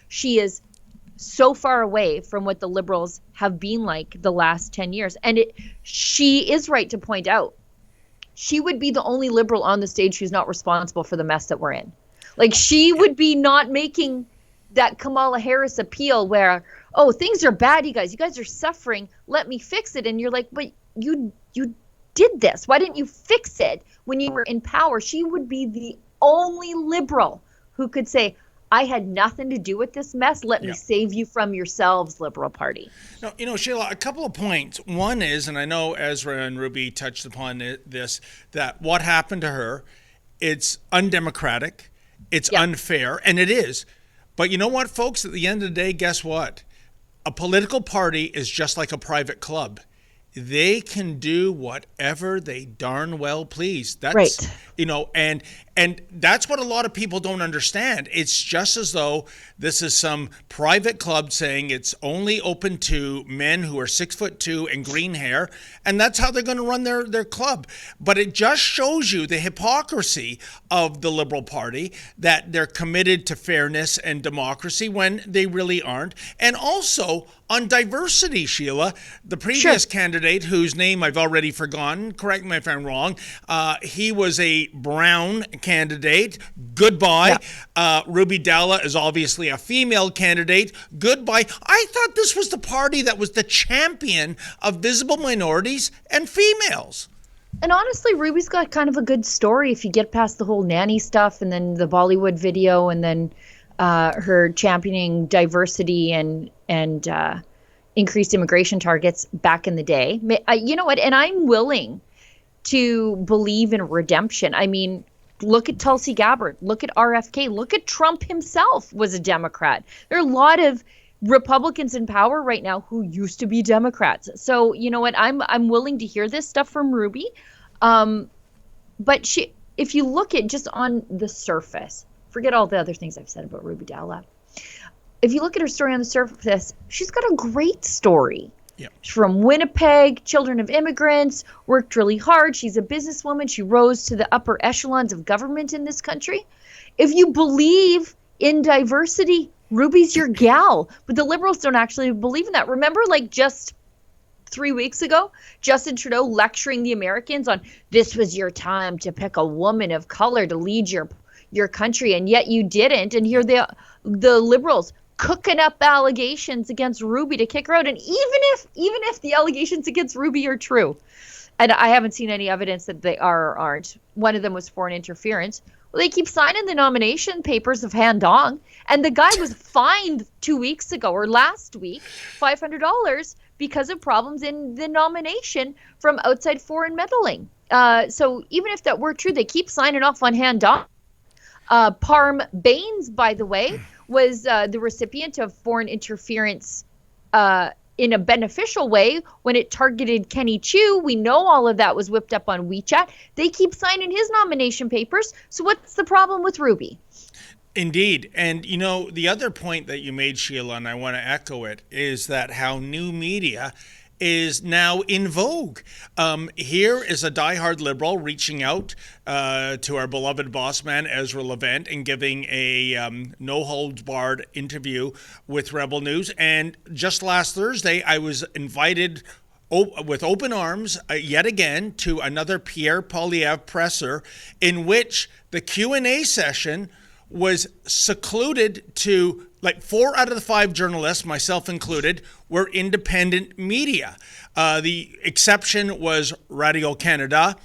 She is so far away from what the Liberals have been like the last 10 years. And she is right to point out, she would be the only Liberal on the stage who's not responsible for the mess that we're in. Like, she would be not making that Kamala Harris appeal where, oh, things are bad, you guys are suffering, let me fix it. And you're like, but you did this. Why didn't you fix it when you were in power? She would be the only Liberal who could say, I had nothing to do with this mess. Let me save you from yourselves, Liberal Party. Now, Sheila, a couple of points. One is, and I know Ezra and Ruby touched upon this, that what happened to her, it's undemocratic, it's unfair, and it is. But you know what, folks? At the end of the day, guess what? A political party is just like a private club. They can do whatever they darn well please. That's right. And that's what a lot of people don't understand. It's just as though this is some private club saying it's only open to men who are 6'2" and green hair, and that's how they're going to run their club. But it just shows you the hypocrisy of the Liberal Party, that they're committed to fairness and democracy when they really aren't. And also on diversity, Sheila, the previous candidate, whose name I've already forgotten, correct me if I'm wrong, he was a brown candidate. Goodbye. Ruby Dhalla is obviously a female candidate. Goodbye. I thought this was the party that was the champion of visible minorities and females. And honestly, Ruby's got kind of a good story if you get past the whole nanny stuff and then the Bollywood video and then her championing diversity and increased immigration targets back in the day. You know what? And I'm willing to believe in redemption. I mean, look at Tulsi Gabbard, look at RFK, look at Trump himself was a Democrat. There are a lot of Republicans in power right now who used to be Democrats. So, you know what, I'm willing to hear this stuff from Ruby. But if you look at just on the surface, forget all the other things I've said about Ruby Dhalla. If you look at her story on the surface, she's got a great story. Yep. She's from Winnipeg, children of immigrants, worked really hard. She's a businesswoman. She rose to the upper echelons of government in this country. If you believe in diversity, Ruby's your gal. But the Liberals don't actually believe in that. Remember, like just 3 weeks ago, Justin Trudeau lecturing the Americans on this was your time to pick a woman of color to lead your country, and yet you didn't. And here the Liberals cooking up allegations against Ruby to kick her out. And even if the allegations against Ruby are true, and I haven't seen any evidence that they are or aren't, one of them was foreign interference. Well, they keep signing the nomination papers of Han Dong, and the guy was fined 2 weeks ago or last week $500 because of problems in the nomination from outside foreign meddling. So even if that were true, they keep signing off on Han Dong. Parm Baines, by the way, was the recipient of foreign interference in a beneficial way when it targeted Kenny Chiu. We know all of that was whipped up on WeChat. They keep signing his nomination papers. So what's the problem with Ruby? Indeed. And, you know, the other point that you made, Sheila, and I want to echo it, is that how new media is now in vogue. Here is a diehard Liberal reaching out to our beloved boss man, Ezra Levant, and giving a no-holds-barred interview with Rebel News. And just last Thursday, I was invited with open arms yet again to another Pierre Poilievre presser in which the Q&A session was secluded to, like, 4 out of the 5 journalists, myself included, were independent media. The exception was Radio-Canada.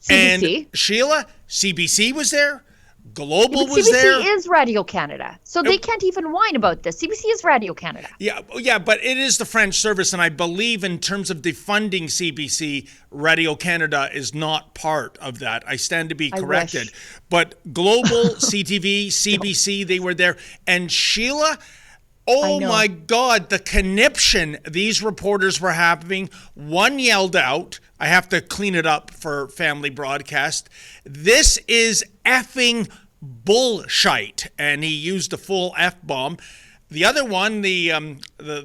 CBC. And Sheila, CBC was there. Global was there. CBC is Radio-Canada, so they can't even whine about this. CBC is Radio-Canada. Yeah, but it is the French service, and I believe in terms of defunding CBC, Radio-Canada is not part of that. I stand to be corrected. But Global, CTV, CBC, they were there. And Sheila, oh my God, the conniption these reporters were having. One yelled out, I have to clean it up for family broadcast, "This is effing bullshit," and he used the full F-bomb. The other one, the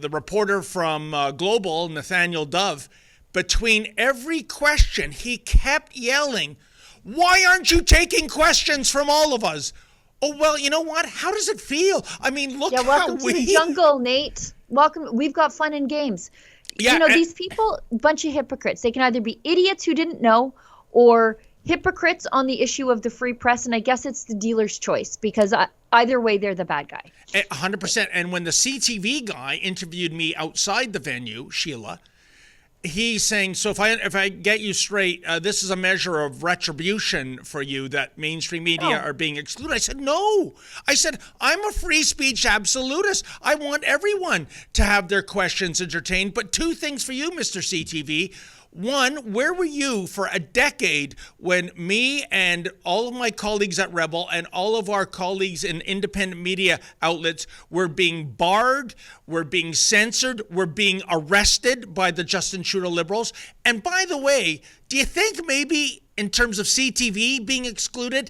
reporter from Global, Nathaniel Dove, between every question, he kept yelling, "Why aren't you taking questions from all of us? Oh, well, you know what? How does it feel? I mean, look Yeah, how welcome to the jungle, Nate. Welcome. We've got fun and games. Yeah, These people, bunch of hypocrites. They can either be idiots who didn't know or hypocrites on the issue of the free press. And I guess it's the dealer's choice because either way, they're the bad guy. 100%. And when the CTV guy interviewed me outside the venue, Sheila, he's saying, so if I get you straight, this is a measure of retribution for you that mainstream media are being excluded. I said, no. I said, I'm a free speech absolutist. I want everyone to have their questions entertained. But two things for you, Mr. CTV. One, where were you for a decade when me and all of my colleagues at Rebel and all of our colleagues in independent media outlets were being barred, were being censored, were being arrested by the Justin Trudeau Liberals? And by the way, do you think maybe in terms of CTV being excluded,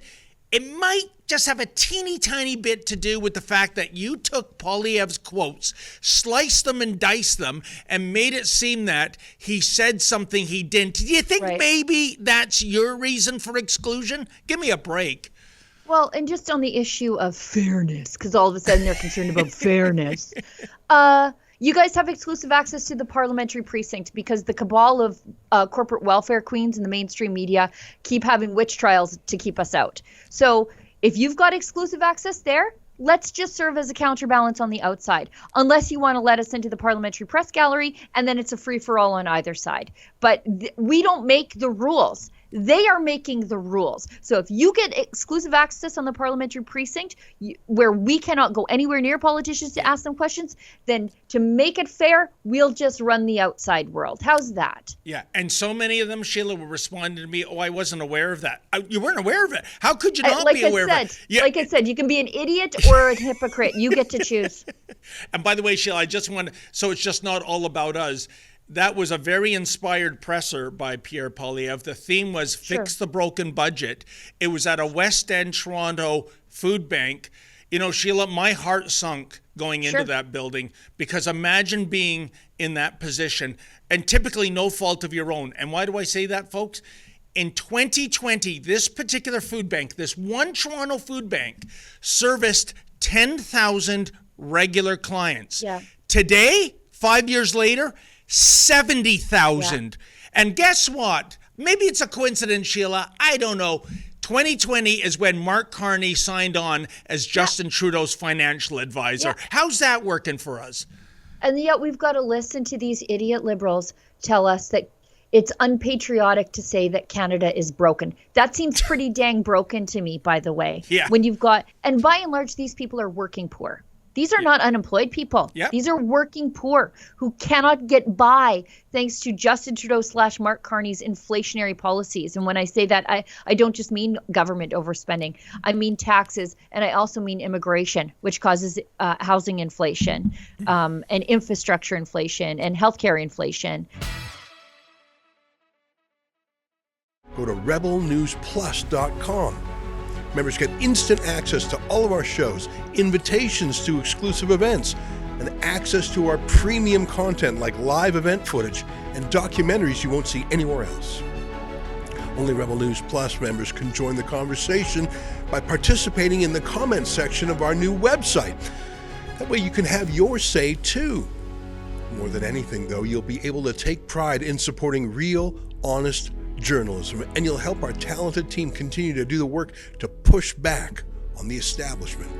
it might just have a teeny tiny bit to do with the fact that you took Poilievre's quotes, sliced them and diced them, and made it seem that he said something he didn't? Do you think maybe that's your reason for exclusion? Give me a break. Well, and just on the issue of fairness, because all of a sudden they're concerned about fairness. You guys have exclusive access to the parliamentary precinct because the cabal of corporate welfare queens in the mainstream media keep having witch trials to keep us out. So if you've got exclusive access there, let's just serve as a counterbalance on the outside, unless you want to let us into the parliamentary press gallery, and then it's a free-for-all on either side. But we don't make the rules. They are making the rules. So if you get exclusive access on the parliamentary precinct where we cannot go anywhere near politicians to ask them questions, then to make it fair, we'll just run the outside world. How's that? Yeah, and so many of them, Sheila, were responding to me, oh, I wasn't aware of that. You weren't aware of it. How could you not be aware of it? Yeah. Like I said, you can be an idiot or a hypocrite. You get to choose. And by the way, Sheila, I just want to, so it's just not all about us. That was a very inspired presser by Pierre Poilievre. The theme was Fix the Broken Budget. It was at a West End Toronto food bank. You know, Sheila, my heart sunk going into that building because imagine being in that position and typically no fault of your own. And why do I say that, folks? In 2020, this particular food bank, this one Toronto food bank, serviced 10,000 regular clients. Yeah. Today, 5 years later, 70,000. And guess what? Maybe it's a coincidence, Sheila. I don't know. 2020 is when Mark Carney signed on as Justin Trudeau's financial advisor. How's that working for us? And yet we've got to listen to these idiot liberals tell us that it's unpatriotic to say that Canada is broken. That seems pretty dang broken to me, by the way. Yeah. When you've got, and by and large, these people are working poor. These are not unemployed people. Yep. These are working poor who cannot get by thanks to Justin Trudeau / Mark Carney's inflationary policies. And when I say that, I don't just mean government overspending. I mean taxes, and I also mean immigration, which causes housing inflation, and infrastructure inflation, and healthcare inflation. Go to rebelnewsplus.com. Members get instant access to all of our shows, invitations to exclusive events, and access to our premium content like live event footage and documentaries you won't see anywhere else. Only Rebel News Plus members can join the conversation by participating in the comments section of our new website. That way you can have your say too. More than anything, though, you'll be able to take pride in supporting real, honest journalism, and you'll help our talented team continue to do the work to push back on the establishment.